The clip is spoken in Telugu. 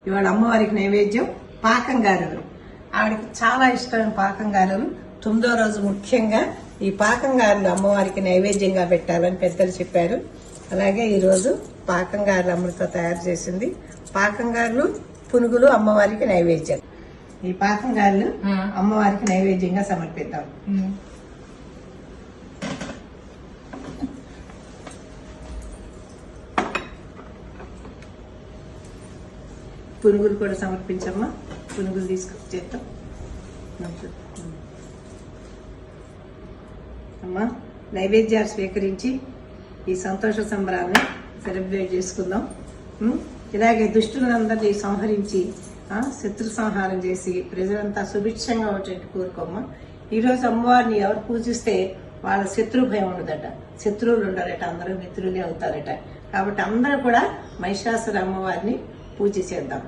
ఇవాళ అమ్మవారికి నైవేద్యం పాకం గారెలు. ఆవిడకి చాలా ఇష్టమైన పాకం గారెలు. 9వ రోజు ముఖ్యంగా ఈ పాకం గారెలు అమ్మవారికి నైవేద్యంగా పెట్టాలని పెద్దలు చెప్పారు. అలాగే ఈ రోజు పాకం గారెలు అమృత తయారు చేసింది. పాకం గారెలు పునుగులు అమ్మవారికి నైవేద్యం. ఈ పాకం గారెలు అమ్మవారికి నైవేద్యంగా సమర్పిద్దాం. పునుగులు కూడా సమర్పించమ్మా. పునుగులు తీసుకొచ్చేస్తాం అమ్మా. నైవేద్యాలు స్వీకరించి ఈ సంతోష సంబరాన్ని సెలబ్రేట్ చేసుకుందాం. ఇలాగే దుష్టులందరినీ సంహరించి శత్రు సంహారం చేసి ప్రజలంతా సుభిక్షంగా ఉండేట్టు కోరుకోమ్మా. ఈరోజు అమ్మవారిని ఎవరు పూజిస్తే వాళ్ళ శత్రు భయం ఉండదట, శత్రువులు ఉండరట, అందరూ మిత్రులే అవుతారట. కాబట్టి అందరూ కూడా మహిషాసుర అమ్మవారిని పూజ చేద్దాం.